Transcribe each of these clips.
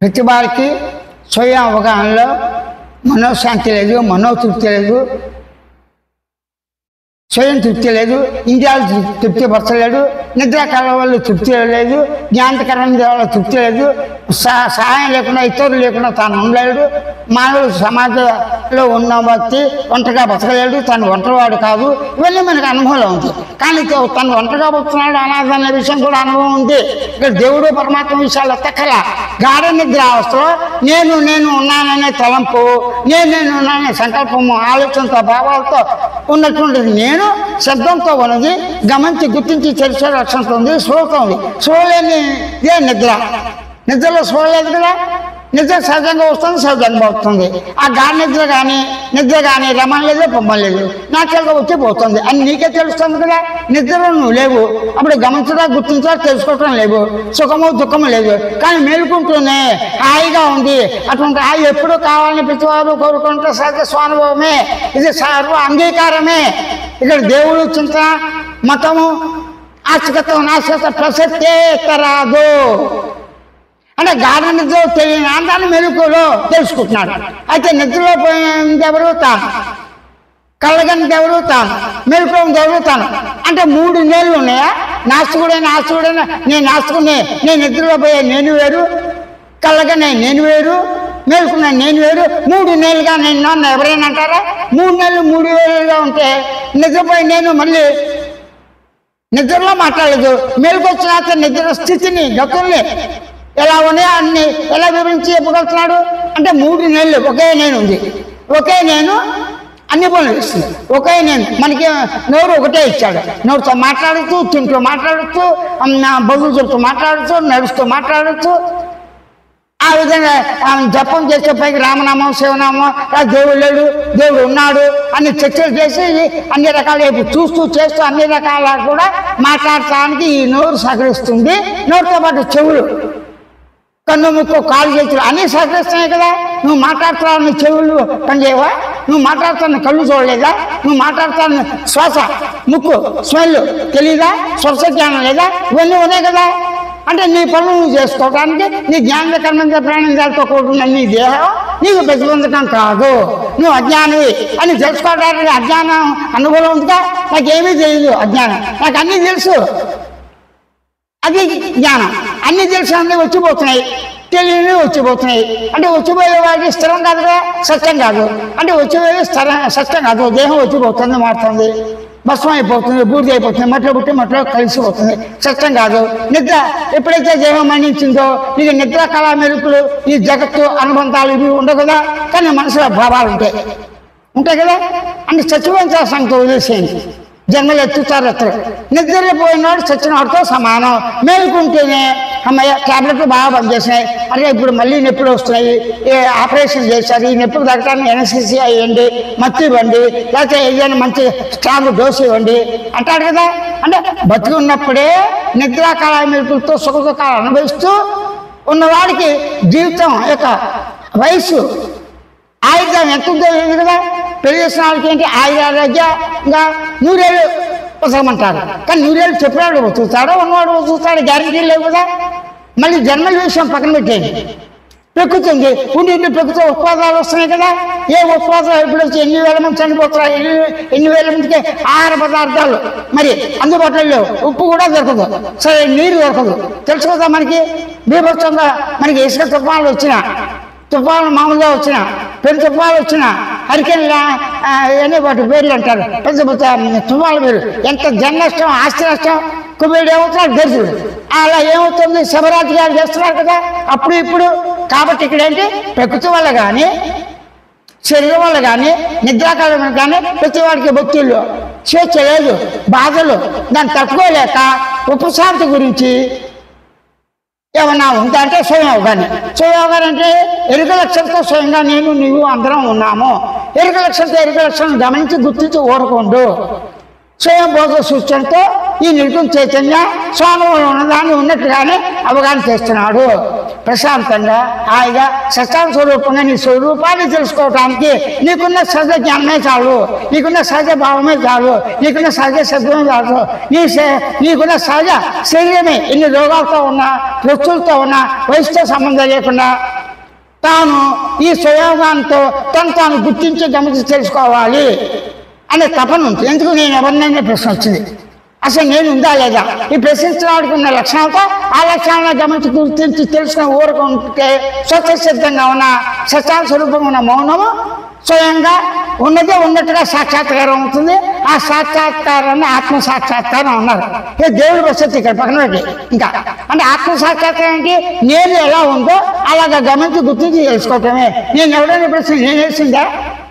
ప్రతి వారికి స్వయం అవగాహనలో మనోశాంతి లేదు, మనోతృప్తి లేదు, స్వయం తృప్తి లేదు, ఇంద్రియాలు తృప్తిపరచలేడు, నిద్రాకాలం వల్ల తృప్తి లేదు, జ్ఞానకరమైన వల్ల తృప్తి లేదు, సహాయం లేకుండా ఇతరులు లేకుండా తాను ఉండలేడు, మానవుడు సమాజంలో ఉన్న వ్యక్తి ఒంటరిగా బతకలేడు, తను ఒంటరివాడు కాదు. ఇవన్నీ మనకు అనుభవంలో ఉంది. కానీ తను ఒంటరిగా బతుకున్నాడు అనాథ అనే విషయం కూడా అనుభవం ఉంది. ఇక్కడ దేవుడు పరమాత్మ విషయాలు ఎత్తకల గాఢ నిద్ర అవస్థలో నేను ఉన్నాననే తలంపు, నేను ఉన్నాననే సంకల్పము, ఆలోచనతో, భావాలతో ఉన్నటువంటిది నేను శబ్దంతో ఉన్నది గమనించి గుర్తించి తెలిసే లక్షణంతో ఉంది, స్పృహతో ఉంది. స్పృహలేని ఇదే నిద్రలో స్పృహ లేదు కదా. నిద్ర సహజంగా వస్తుంది, సహజంగా వస్తుంది. ఆ గాఢ నిద్ర కానీ రమణ లేదు, పొమ్మం లేదు, నాచురల్గా వచ్చి పోతుంది అని నీకే తెలుస్తుంది కదా. నిద్రలో నువ్వు లేవు, అప్పుడు గమనించడా, గుర్తించడా, తెలుసుకోవటం లేవు, సుఖము దుఃఖము లేదు. కానీ మేలుకుంటూనే హాయిగా ఉంది. అటువంటి హాయి ఎప్పుడు కావాలని ప్రతివారు కోరుకుంటే సహజ స్వానుభవమే, ఇది సర్వ అంగీకారమే. ఇక్కడ దేవుడు చింతన, మతము, ఆస్తికత్వం, నాస్తికత ప్రసక్తే ఎత్తరాదు. అంటే గాఢ నిద్ర తెలియని అందాన్ని మెలుకులో తెలుసుకుంటున్నాడు. అయితే నిద్రలో పోయింది ఎవరు? తాను. కళ్ళగని ఎవరు? తాను. మెలుకుని ఎవరు? తాను. అంటే 3 నేళ్ళు ఉన్నాయా? నాస్తికుడైనా నేను నాస్తికునే, నేను నిద్రలో పోయే నేను వేరు, కళ్ళగనే నేను వేరు, మేలుకున్న నేను వేరు. 3 నేళ్ళుగా నేను నన్ను ఎవరైనా అంటారా? 3 నెలలు 3 వేలుగా ఉంటే నిద్రపోయి నేను మళ్ళీ నిద్రలో మాట్లాడలేదు. మేలుకొచ్చిన నిద్ర స్థితిని, గతుల్ని ఎలా ఉన్నాయో అన్ని ఎలా వివరించి చెప్పగలుగుతున్నాడు? అంటే 3 నెలలు ఒకే నేను ఉంది, ఒకే నేను అన్ని పనులు ఇస్తుంది, ఒకే నేను. మనకి నోరు ఒకటే ఇచ్చాడు. నోరుతో మాట్లాడుతూ, తింటూ మాట్లాడుతూ, బదులు చెప్తూ మాట్లాడుతూ, నడుస్తూ మాట్లాడుతూ, ఆ విధంగా జపం చేసే పైకి రామనామం, శివనామం, దేవుడు లేడు, దేవుడు ఉన్నాడు అన్ని చర్చలు చేసి అన్ని రకాల చూస్తూ చేస్తూ అన్ని రకాల కూడా మాట్లాడటానికి ఈ నోరు సహకరిస్తుంది. నోరుతో పాటు చెవులు, కన్ను, ముక్కు, కాలు, చేతులు అన్నీ సహకరిస్తున్నాయి కదా. నువ్వు మాట్లాడుతున్నావు, చెవులు పనిచేయవా? నువ్వు మాట్లాడుతున్న కళ్ళు చూడలేదా? నువ్వు మాట్లాడుతున్న శ్వాస, ముక్కు, స్మెల్ తెలీదా? స్పర్శ జ్ఞానం లేదా? ఇవన్నీ ఉన్నాయి కదా. అంటే నీ పనులు నువ్వు చేసుకోవడానికి నీ జ్ఞాన కర్మంగా ప్రాణాలతో కూడుకున్న నీ దేహం నీకు ప్రతిబంధకం కాదు. నువ్వు అజ్ఞానివి అని తెలుసుకోవడానికి అజ్ఞానం అనుభవం ఉందిగా. నాకేమీ తెలియదు అజ్ఞానం, నాకు అన్నీ తెలుసు, అది జ్ఞానం. అన్ని తెలిసి అన్నీ వచ్చిపోతున్నాయి, తెలియని వచ్చిపోతున్నాయి. అంటే వచ్చిపోయే వాడికి స్థిరం కాదు కదా, సత్యం కాదు. అంటే వచ్చిపోయేది సత్యం కాదు. దేహం వచ్చిపోతుంది, మారుతుంది, భస్మం అయిపోతుంది, బూడిద అయిపోతుంది, మట్లో పుట్టి మట్లో కలిసిపోతుంది, సత్యం కాదు. నిద్ర ఎప్పుడైతే దేహం మరణించిందో నీకు నిద్ర కళా మెరుపులు, ఈ జగత్తు అనుబంధాలు ఇవి ఉండవు కదా. కానీ మనసులో భావాలు ఉంటాయి కదా. అంటే చచ్చిపోయిన సంగతి వదిలేసేయండి. జన్మలు ఎత్తుతారు. నిద్రపోయినాడు చచ్చినవాడితో సమానం. మేలుకుంటేనే అమ్మయ్య ట్యాబ్లెట్లు బాగా పనిచేసినాయి, అంటే ఇప్పుడు మళ్ళీ నొప్పులు వస్తున్నాయి, ఆపరేషన్ చేశారు, ఈ నొప్పులు తగ్గడానికి ఎన్ఎస్సిసి అయ్యండి, మత్తు ఇవ్వండి, లేకపోతే ఏదైనా మంచి స్ట్రాంగ్ డోసు ఇవ్వండి అంటాడు కదా. అంటే బతికి ఉన్నప్పుడే నిద్రాకాల మెరుపులతో సుఖ దుఃఖాలు అనుభవిస్తూ ఉన్నవాడికి జీవితం యొక్క వయసు ఆయుధం ఎంత ఉందో లేదు కదా. పెళ్లి చేసిన వాళ్ళకి ఏంటి ఆయురారోగ్య ఇంకా 100 ఏళ్ళు బతకమంటారు. కానీ 100 ఏళ్ళు చెప్పినాడు బతుకుతాడో, ఉన్నవాడు బతుకుతాడో గ్యారెంటీ లేవు కదా. మళ్ళీ జన్మల విషయం పక్కన పెట్టేది. ప్రకృతి ఉంది, ఉండి ప్రకృతి ఉత్పాదాలు వస్తున్నాయి కదా. ఏ ఉత్పాదాలు ఇప్పుడు వచ్చి 8,000 మంది చనిపోతున్నారు, 8,000 మందికి ఆహార పదార్థాలు మరి అందుబాటులో లేవు. ఉప్పు కూడా దొరకదు, సరే నీరు దొరకదు. తెలుసు కదా మనకి. బీభత్సంగా మనకి ఇసుక తుఫాన్లు వచ్చినా, తుఫాను మామూలుగా వచ్చిన, పెద్ద తుఫాలు వచ్చిన, హరికేన్ల అనే వాటి పేర్లు అంటారు, పెద్ద పెద్ద తుఫాల పేరు. ఎంత జన నష్టం, ఆస్తి నష్టం, కుబేరుడు ఏమవుతున్నాడు, దరిద్రుడు. అలా ఏమవుతుంది, శబరాత్రి గారు చేస్తున్నారు కదా అప్పుడు ఇప్పుడు. కాబట్టి ఇక్కడ ఏంటి, ప్రకృతి వల్ల కానీ శరీరం వల్ల కానీ నిద్రాకాలం కానీ ప్రతి వాడికి భక్తుల్లో స్వేచ్ఛ లేదు, బాధలు, దాన్ని తట్టుకోలేక ఉపశాంతి గురించి ఏమన్నా ఉందా అంటే స్వయం అవగాహన. స్వయం అవగాహన అంటే ఎరుక లక్షణంతో స్వయంగా నేను నీవు అందరం ఉన్నాము. ఎరుక లక్షణంతో ఎరుక లక్షణం గమనించి గుర్తించి ఓడకుండు. స్వయం బోధ సూచనతో ఈ నిర్గుణ చైతన్య స్వానుభవం ఉన్నదాన్ని ఉన్నట్టుగానే అవగాహన చేస్తున్నాడు. ప్రశాంతంగా హాయిగా సత్యాన స్వరూపంగా నీ స్వరూపాన్ని తెలుసుకోవడానికి నీకున్న సహజ జ్ఞానమే చాలు, నీకున్న సహజ భావమే చాలు, నీకున్న సహజ శబ్దమే చాలు. నీకున్న సహజ శరీరమే ఇన్ని రోగాలతో ఉన్నా, వృత్తులతో ఉన్నా, వయసుతో సంబంధం లేకుండా తాను ఈ స్వయోగాంతో తాను గుర్తించి గమనించి తెలుసుకోవాలి అనే తపన ఉంటుంది. ఎందుకు నేను ఎవరినైనా ప్రశ్న వచ్చింది, అసలు నేను ఉందా లేదా, ఈ ప్రశ్నించడానికి ఉన్న లక్షణాలతో ఆ లక్షణాలను గమనించి గుర్తించి తెలుసుకుని ఊరుకుంటే స్వతసిద్ధంగా ఉన్న సత్యాన స్వరూపంగా ఉన్న మౌనము స్వయంగా ఉన్నదే ఉన్నట్టుగా సాక్షాత్కారం అవుతుంది. ఆ సాక్షాత్కారాన్ని ఆత్మ సాక్షాత్కారం అన్నారు. ఇక దేవుడి ప్రసక్తి ఇక్కడ పక్కన పెట్టి ఇంకా అంటే ఆత్మ సాక్షాత్కారం ఏంటి, నేను ఎలా ఉందో అలాగా గమనించి గుర్తించి తెలుసుకోవటమే. నేను ఎవరైనా ప్రశ్న నేను వేసిందా,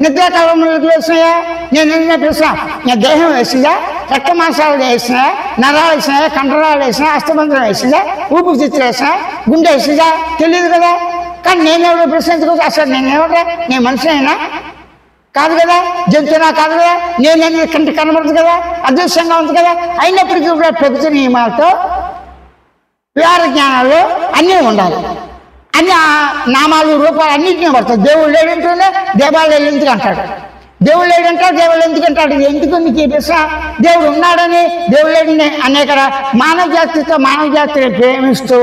నిద్రాకాలంలోకి వేసినాయా, నేను ఎన్న ప్రశ్న నేను దేహం వేసిందా, రక్త మాంసాలు వేసినా, నరాలు వేసినా, కండరాలు వేసినా, అస్థిబంధం వేసిందా, ఊపిరితిత్తులు వేసినా, గుండె వేసిందా, తెలియదు కదా. కానీ నేను ఎవరో ప్రశ్నించుకోవచ్చు, అసలు నేను ఎవరా, నేను మనిషినైనా కాదు కదా, జంతువునా కాదు కదా, నేనేది కంటి కనబడదు కదా, అదృశ్యంగా ఉంది కదా. అయినప్పటికీ కూడా ప్రకృతి నియమాలతో వ్యవహార జ్ఞానాలు అన్నీ ఉండాలి. అన్ని నామాలు రూపాలు అన్నింటినీ పడతాయి. దేవుడు లేడంటూనే దేవాలయాలు ఎందుకు అంటాడు, దేవుడు లేడంటాడు, దేవుడు ఎందుకు అంటాడు. ఎందుకు నీకు ఈ ప్రశ్న, దేవుడు ఉన్నాడని దేవుడు లేడని అనేక మానవ జాతిని ప్రేమిస్తూ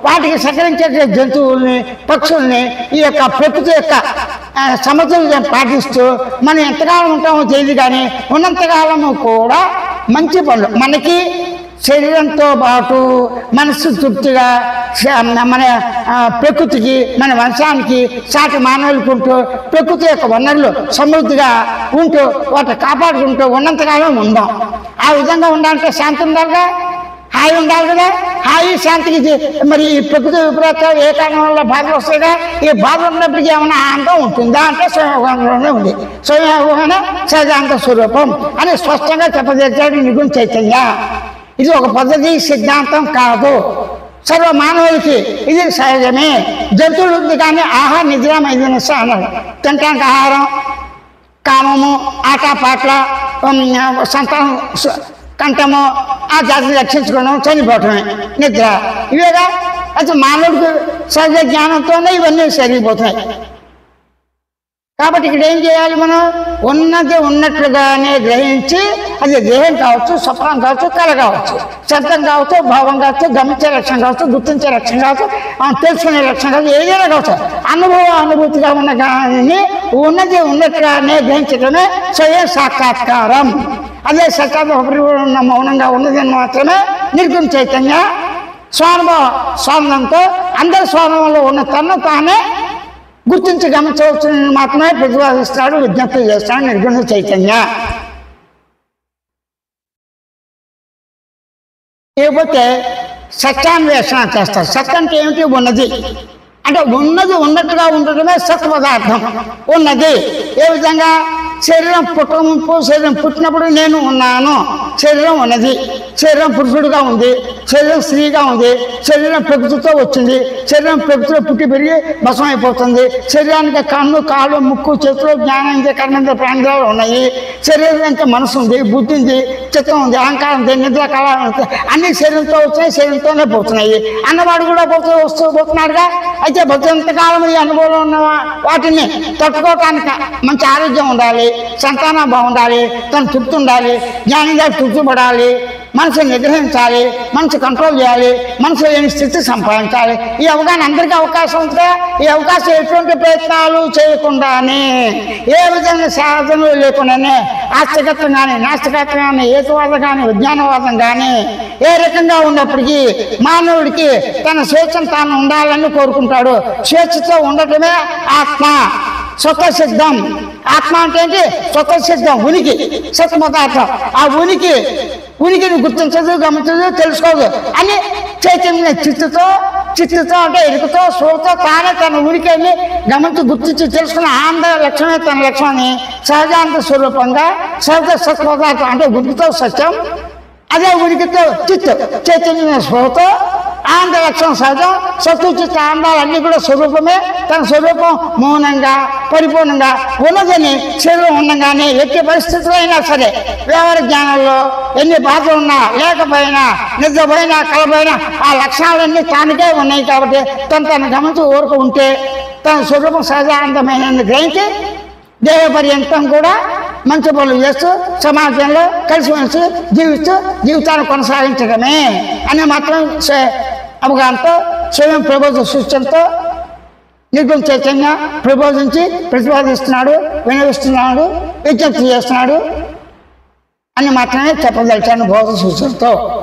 వాటికి సహకరించే జంతువుల్ని, పక్షుల్ని ఈ యొక్క ప్రకృతి యొక్క సమతుల్యం పాటిస్తూ మనం ఎంతకాలం ఉంటామో తెలియదు, కానీ ఉన్నంతకాలము కూడా మంచి పనులు మనకి శరీరంతో పాటు మనస్సు తృప్తిగా మన ప్రకృతికి, మన వంశానికి, సాటి మానవులకు ఉంటూ ప్రకృతి యొక్క వనరులు సమృద్ధిగా ఉంటూ వాటిని కాపాడుకుంటూ ఉన్నంతకాలం ఉందాం. ఆ విధంగా ఉండాలంటే శాంతి ఉండాలిగా, హాయి ఉండాలి కదా. హాయి శాంతికి మరి ఈ ప్రకృతి విపరీతాలు ఏ కారణం వల్ల బాధలు వస్తాయిగా, ఈ బాధ ఉన్నప్పటికీ ఏమైనా ఆనందం ఉంటుందా అంటే స్వయంలోనే ఉంది. స్వయంలోనే సహజాంత స్వరూపం అని స్పష్టంగా చెప్పదలిచాడు నిగుణ చైతన్య. ఇది ఒక పద్ధతి సిద్ధాంతం కాదు, సర్వ మానవులకి ఇది సహజమే. జంతువులు ఉంది కానీ ఆహార నిద్ర మైదనస అన్నారు. తినటానికి ఆహారం, కామము, ఆటపాట్ల, సంతానం, కంఠము, ఆ జాతిని రక్షించుకోవడం, చనిపోవటమే నిద్ర, ఇవేగా. అయితే మానవుడికి సహజ జ్ఞానంతోనే ఇవన్నీ సరిగిపోతున్నాయి. కాబట్టి ఇక్కడ ఏం చేయాలి, మనం ఉన్నది ఉన్నట్లుగానే గ్రహించి, అది దేహం కావచ్చు, స్వప్నం కావచ్చు, కళ కావచ్చు, శబ్దం కావచ్చు, భావం కావచ్చు, గమనించే లక్షణం కావచ్చు, గుర్తించే లక్షణం కావచ్చు, తెలుసుకునే లక్షణం కావచ్చు, ఏదైనా కావచ్చు, అనుభూతిగా ఉన్న కానీ ఉన్నది ఉన్నట్లుగానే గ్రహించడమే స్వయం సాక్షాత్కారం. అదే సత్యాన్న మౌనంగా ఉన్నదని మాత్రమే నిర్గుణ చైతన్య స్వానంతో అందరి స్వానంలో ఉన్న తను తానే గుర్తించి గమనించవచ్చు మాత్రమే ప్రతిపాదిస్తాడు, విజ్ఞప్తి చేస్తాడు నిర్గుణ చైతన్య. లేకపోతే సత్యాన్వేషణ చేస్తారు. సత్ అంటే ఏమిటి, ఉన్నది అంటే ఉన్నది ఉన్నట్టుగా ఉండటమే సత్ పదార్థం. ఉన్నది ఏ విధంగా, శరీరం పుట్టముంపు, శరీరం పుట్టినప్పుడు నేను ఉన్నాను, శరీరం ఉన్నది, శరీరం పురుషుడిగా ఉంది, శరీరం స్త్రీగా ఉంది, శరీరం ప్రకృతితో వచ్చింది, శరీరం ప్రకృతిలో పుట్టి పెరిగి భస్మం అయిపోతుంది, శరీరానికి కన్ను, కాళ్ళు, ముక్కు, చేతులు, జ్ఞానేంద్రియ, కర్మేంద్రియ, ప్రాణేంద్రియాలు ఉన్నాయి, శరీరానికి మనసు ఉంది, బుద్ధి ఉంది, చిత్తం ఉంది, అహంకారం ఉంది, నిద్ర కాలం ఉంది, అన్ని శరీరంతో వచ్చినాయి, శరీరంతోనే పోతున్నాయి. అన్నవాడు కూడా పోతున్నాడుగా. అయితే బతింతకాలం ఈ అనుభవంలో ఉన్న వాటిని తట్టుకోవటానికి మంచి ఆరోగ్యం ఉండాలి, సంతానం బాగుండాలి, తను తృప్తి ఉండాలి, జ్ఞానిగా తృప్తి పడాలి, మనసు నిగ్రహించాలి, మనసు కంట్రోల్ చేయాలి, మనసు లేని స్థితి సంపాదించాలి. ఈ అవగాహన అందరికీ అవకాశం ఉంటుందా? ఈ అవకాశం ఎటువంటి ప్రయత్నాలు చేయకుండానే, ఏ విధంగా సాధనలు లేకుండానే, ఆస్తికత్వం కానీ, నాస్తికత్వం కానీ, హేతువాదం కానీ, విజ్ఞానవాదం కానీ ఏ రకంగా ఉన్నప్పటికీ మానవుడికి తన స్వేచ్ఛను తాను ఉండాలని కోరుకుంటాడు. స్వేచ్ఛతో ఉండటమే ఆత్మ, స్వతసిద్ధం. ఆత్మ అంటే ఏంటి? స్వతసిద్ధం, ఉనికి, సత్పదార్థం. ఆ ఉనికిని గుర్తించదు, గమనించదు, తెలుసుకోదు అని చైతన్య చిత్తుతో అంటే ఎరుకతో, స్వతో తానే తన ఉనికిని గమనించి గుర్తించి తెలుసుకున్న ఆనంద లక్షణమే తన లక్ష్యాన్ని సహజాంత స్వరూపంగా సహజ సత్పదార్థం అంటే ఉనికితో సత్యం, అదే ఉనికితో చైతన్య స్వతో ఆనంద లక్షణం సహజం. సత్తుచిత్త ఆనందాలన్నీ కూడా స్వరూపమే. తన స్వరూపం మౌనంగా పరిపూర్ణంగా ఉన్నదని శరీరం ఉండగానే ఎట్టి పరిస్థితుల్లో అయినా సరే వ్యవహార జ్ఞానంలో ఎన్ని బాధలు ఉన్నా లేకపోయినా నిద్రపోయినా కలపోయినా ఆ లక్షణాలన్నీ తానుకే ఉన్నాయి. కాబట్టి తను గమనించి ఊరుకు ఉంటే తన స్వరూపం సహజానందమైన గ్రహించి దేహ పర్యంతం కూడా మంచి పనులు చేస్తూ సమాజంలో కలిసిమెలిసి జీవిస్తూ జీవితాన్ని కొనసాగించడమే అని మాత్రం అవగాహనతో స్వయం ప్రబోధ సూచనతో నిర్గుణ చైతన్య ప్రబోధించి ప్రతిపాదిస్తున్నాడు, వినిపిస్తున్నాడు, విజ్ఞప్తి చేస్తున్నాడు అని మాత్రమే చెప్పదలిచాను బోధ సూచనతో.